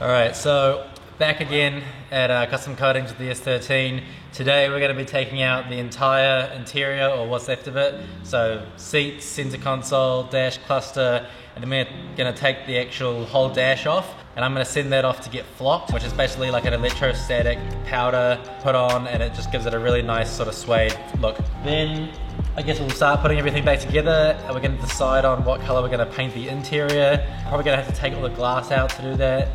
Alright, so back again at Custom Coatings with the S13. Today we're going to be taking out the entire interior, or what's left of it. So seats, center console, dash cluster, and then we're going to take the actual whole dash off, and I'm going to send that off to get flocked, which is basically like an electrostatic powder put on, and it just gives it a really nice sort of suede look. Then I guess we'll start putting everything back together, and we're going to decide on what color we're going to paint the interior. Probably going to have to take all the glass out to do that,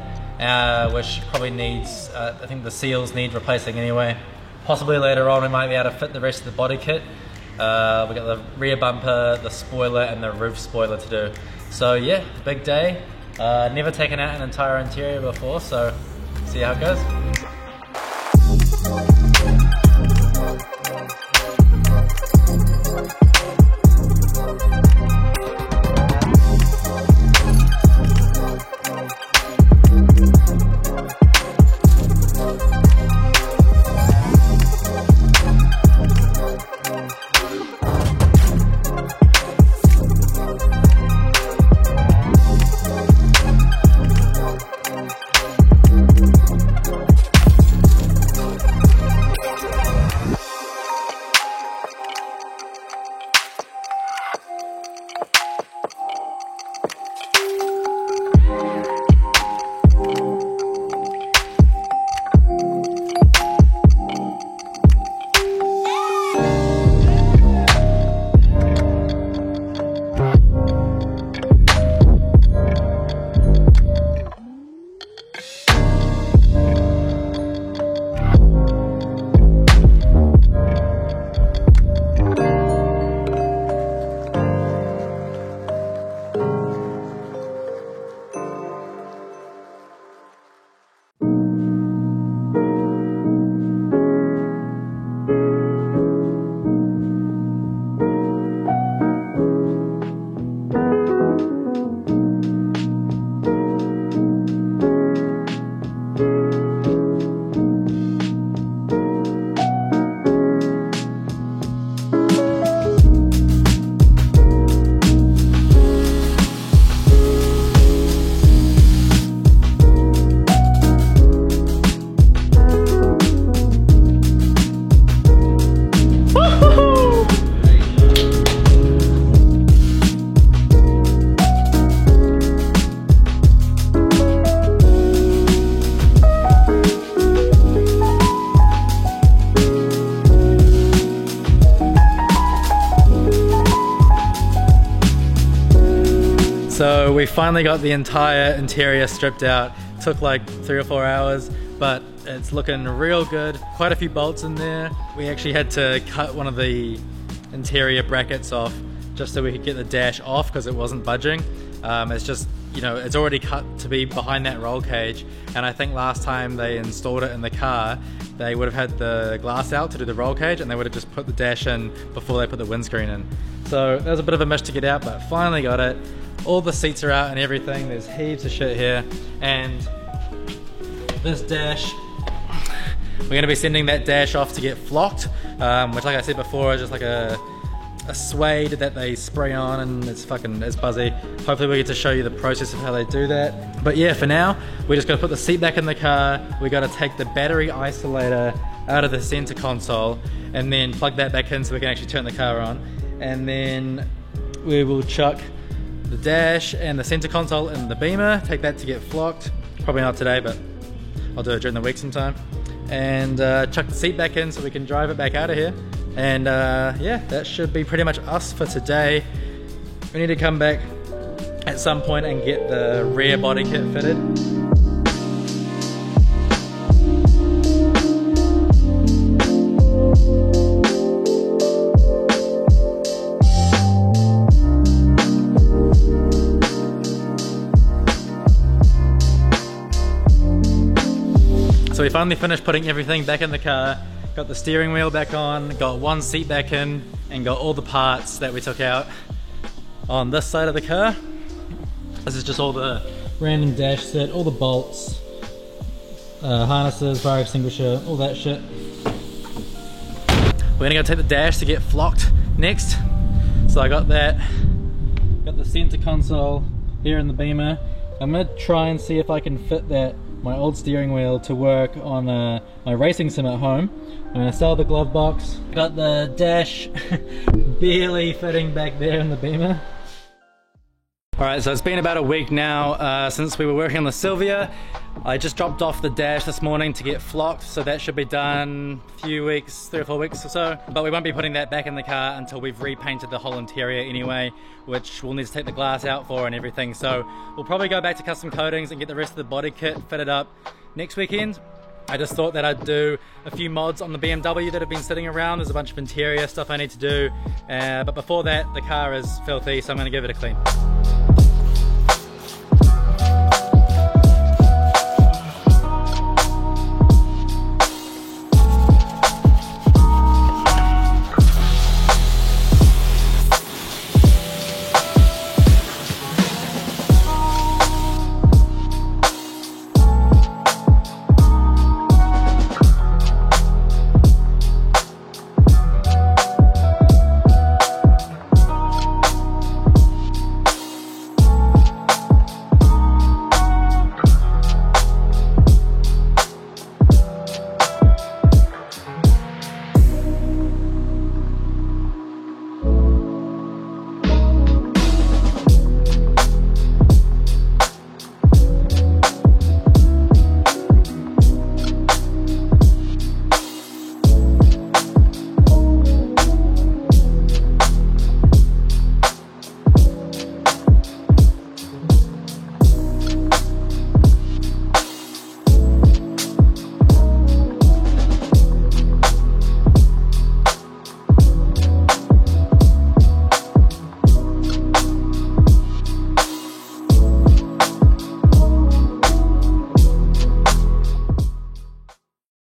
which probably needs, I think the seals need replacing anyway. Possibly later on we might be able to fit the rest of the body kit. We got the rear bumper, the spoiler, and the roof spoiler to do. So yeah, big day. Never taken out an entire interior before, so see how it goes. So we finally got the entire interior stripped out. Took like 3 or 4 hours, but it's looking real good. Quite a few bolts in there. We actually had to cut one of the interior brackets off just so we could get the dash off because it wasn't budging. It's just, you know, it's already cut to be behind that roll cage, and I think last time they installed it in the car, they would have had the glass out to do the roll cage, and they would have just put the dash in before they put the windscreen in. So that was a bit of a mish to get out, but finally got it. All the seats are out and everything. There's heaps of shit here. And this dash, we're gonna be sending that dash off to get flocked, which, like I said before, is just like a suede that they spray on, and it's buzzy. Hopefully we get to show you the process of how they do that. But yeah, for now, we're just gonna put the seat back in the car. We gotta take the battery isolator out of the center console and then plug that back in so we can actually turn the car on. And then we will chuck the dash and the center console in the Beamer, take that to get flocked. Probably not today, but I'll do it during the week sometime. And chuck the seat back in so we can drive it back out of here. And yeah, that should be pretty much us for today. We need to come back at some point and get the rear body kit fitted. So we finally finished putting everything back in the car, got the steering wheel back on, got one seat back in, and got all the parts that we took out on this side of the car. This is just all the random dash set, all the bolts, harnesses, fire extinguisher, all that shit. We're gonna go take the dash to get flocked next. So I got that, got the center console here in the Beamer. I'm gonna try and see if I can fit that my old steering wheel to work on my racing sim at home. I'm going to sell the glove box. Got the dash barely fitting back there in the Beamer. Alright, so it's been about a week now since we were working on the Silvia. I just dropped off the dash this morning to get flocked, so that should be done a few weeks, 3 or 4 weeks or so. But we won't be putting that back in the car until we've repainted the whole interior anyway, which we'll need to take the glass out for and everything. So we'll probably go back to custom coatings and get the rest of the body kit fitted up next weekend. I just thought that I'd do a few mods on the BMW that have been sitting around. There's a bunch of interior stuff I need to do, but before that the car is filthy, so I'm going to give it a clean.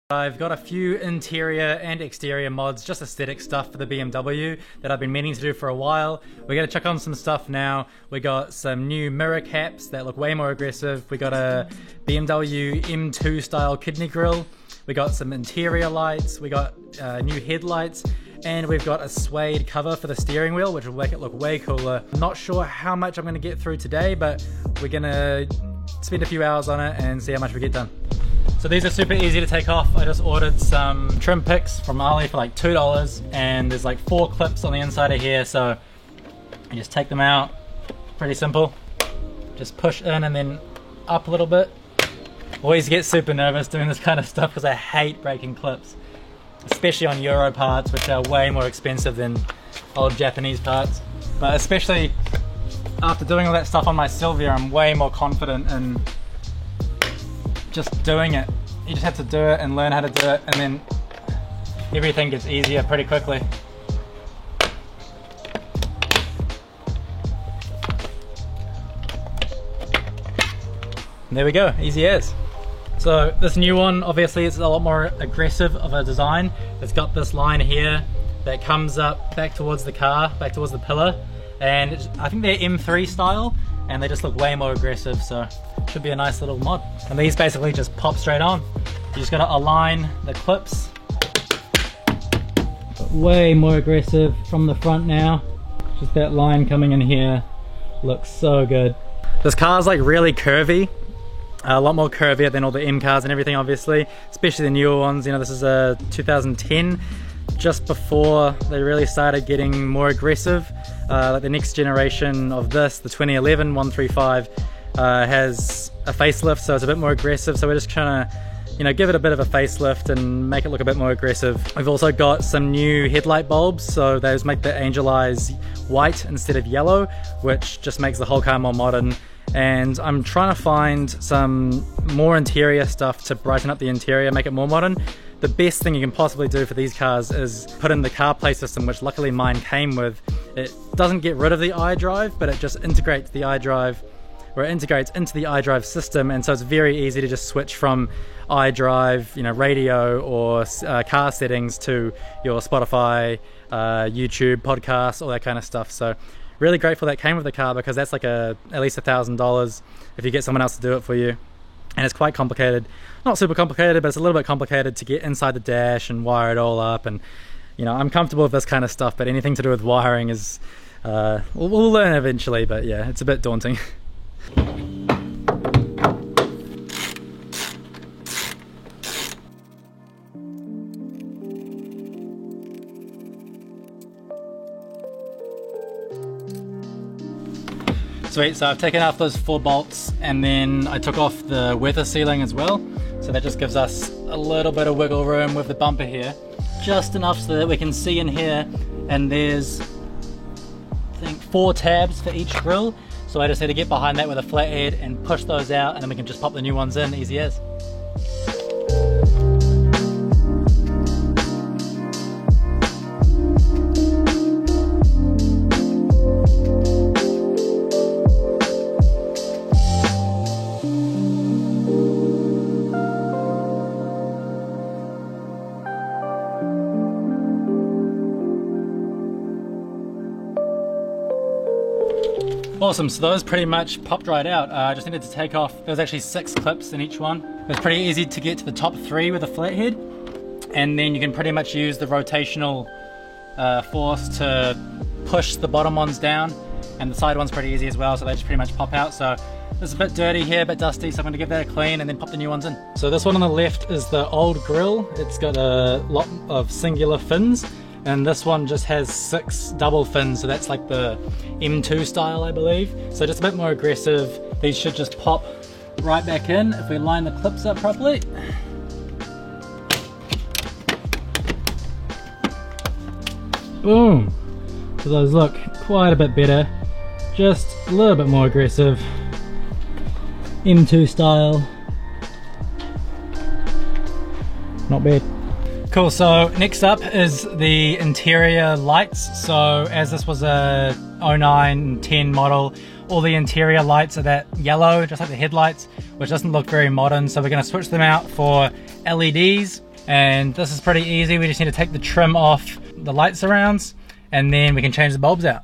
I've got a few interior and exterior mods, just aesthetic stuff for the BMW that I've been meaning to do for a while. We're going to check on some stuff now. We got some new mirror caps that look way more aggressive. We got a BMW M2 style kidney grille. We got some interior lights. We got new headlights. And we've got a suede cover for the steering wheel, which will make it look way cooler. I'm not sure how much I'm going to get through today, but we're going to spend a few hours on it and see how much we get done. So these are super easy to take off. I just ordered some trim picks from Ali for like $2, and there's like 4 clips on the inside of here, so you just take them out. Pretty simple. Just push in and then up a little bit. Always get super nervous doing this kind of stuff because I hate breaking clips, especially on Euro parts, which are way more expensive than old Japanese parts. But especially after doing all that stuff on my Silvia, I'm way more confident in just doing it. You just have to do it and learn how to do it, and then everything gets easier pretty quickly. And there we go, easy as. So this new one, obviously it's a lot more aggressive of a design. It's got this line here that comes up back towards the car, back towards the pillar, and I think they're M3 style, and they just look way more aggressive, so should be a nice little mod. And these basically just pop straight on. You just gotta align the clips. But way more aggressive from the front now. Just that line coming in here looks so good. This car's like really curvy. A lot more curvier than all the M cars and everything, obviously, especially the newer ones. You know, this is a 2010, just before they really started getting more aggressive. Like the next generation of this, the 2011 135, has a facelift, so it's a bit more aggressive. So we're just trying to, you know, give it a bit of a facelift and make it look a bit more aggressive. We've also got some new headlight bulbs, so those make the angel eyes white instead of yellow, which just makes the whole car more modern. And I'm trying to find some more interior stuff to brighten up the interior, make it more modern. The best thing you can possibly do for these cars is put in the CarPlay system, which luckily mine came with. It doesn't get rid of the iDrive, but it just integrates the iDrive, or it integrates into the iDrive system, and so it's very easy to just switch from iDrive, you know, radio or car settings to your Spotify, YouTube, podcasts, all that kind of stuff. So really grateful that came with the car, because that's like at least $1,000 if you get someone else to do it for you. And it's quite complicated. Not super complicated, but it's a little bit complicated to get inside the dash and wire it all up. And you know, I'm comfortable with this kind of stuff, but anything to do with wiring is we'll learn eventually. But yeah, it's a bit daunting. Sweet, so I've taken off those 4 bolts and then I took off the weather sealing as well. So that just gives us a little bit of wiggle room with the bumper here. Just enough so that we can see in here, and there's, I think, 4 tabs for each grill. So I just need to get behind that with a flathead and push those out, and then we can just pop the new ones in, easy as. Awesome, so those pretty much popped right out. I just needed to take off, there was actually 6 clips in each one. It was pretty easy to get to the top 3 with a flathead, and then you can pretty much use the rotational force to push the bottom ones down, and the side one's pretty easy as well, so they just pretty much pop out. So this is a bit dirty here, a bit dusty, so I'm going to give that a clean and then pop the new ones in. So this one on the left is the old grill. It's got a lot of singular fins, and this one just has 6 double fins, so that's like the M2 style, I believe. So just a bit more aggressive. These should just pop right back in if we line the clips up properly. Boom! So those look quite a bit better. Just a little bit more aggressive. M2 style. Not bad. Cool, so next up is the interior lights. So as this was a 09-10 model, all the interior lights are that yellow, just like the headlights, which doesn't look very modern. So we're going to switch them out for LEDs, and this is pretty easy. We just need to take the trim off the light surrounds, and then we can change the bulbs out.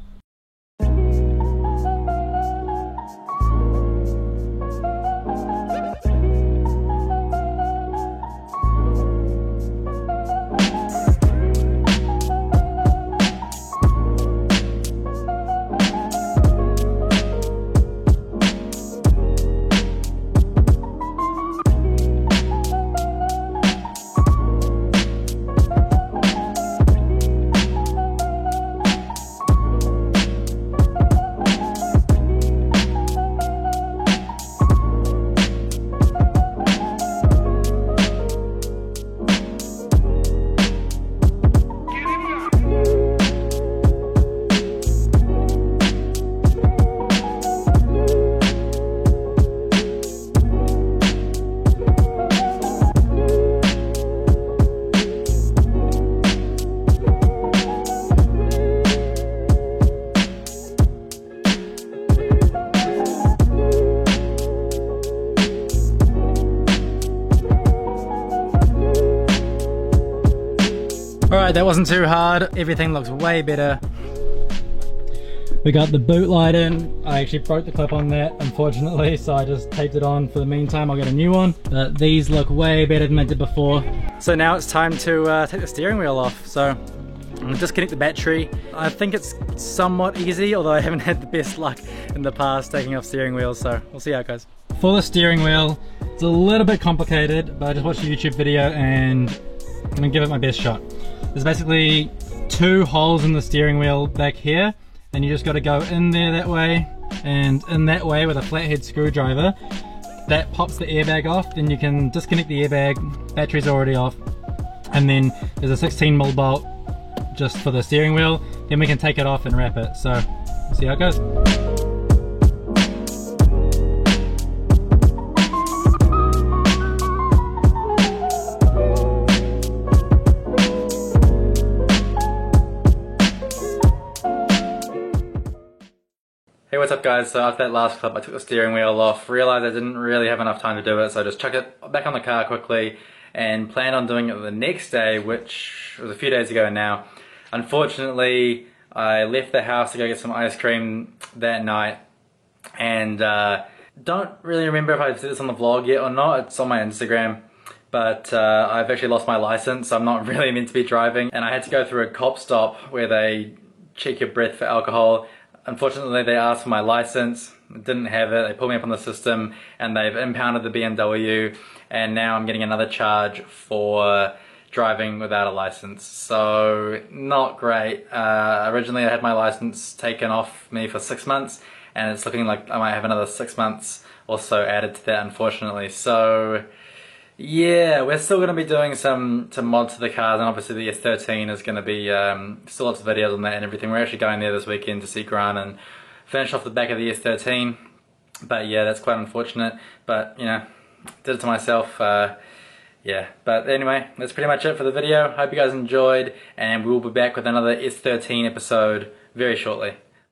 Alright, that wasn't too hard. Everything looks way better. We got the boot light in. I actually broke the clip on that, unfortunately, so I just taped it on for the meantime. I'll get a new one. But these look way better than they did before. So now it's time to take the steering wheel off. So I'm gonna disconnect the battery. I think it's somewhat easy, although I haven't had the best luck in the past taking off steering wheels, so we'll see how it goes. For the steering wheel, it's a little bit complicated, but I just watched a YouTube video and I'm gonna give it my best shot. There's basically 2 holes in the steering wheel back here, and you just got to go in there that way and in that way with a flathead screwdriver. That pops the airbag off, then you can disconnect the airbag, battery's already off, and then there's a 16mm bolt just for the steering wheel, then we can take it off and wrap it. So see how it goes. Hey, what's up guys? So after that last clip I took the steering wheel off, realised I didn't really have enough time to do it, so I just chucked it back on the car quickly and planned on doing it the next day, which was a few days ago now. Unfortunately, I left the house to go get some ice cream that night, and don't really remember if I said this on the vlog yet or not. It's on my Instagram, but I've actually lost my license, so I'm not really meant to be driving, and I had to go through a cop stop where they check your breath for alcohol. Unfortunately, they asked for my license, didn't have it, they pulled me up on the system, and they've impounded the BMW, and now I'm getting another charge for driving without a license. So, not great. Originally I had my license taken off me for 6 months, and it's looking like I might have another 6 months or so added to that, unfortunately. So yeah, we're still going to be doing some mods to the cars, and obviously the S13 is going to be still lots of videos on that and everything. We're actually going there this weekend to see Grant and finish off the back of the S13. But yeah, that's quite unfortunate, but you know, did it to myself. Yeah, but anyway, that's pretty much it for the video. Hope you guys enjoyed, and we will be back with another S13 episode very shortly.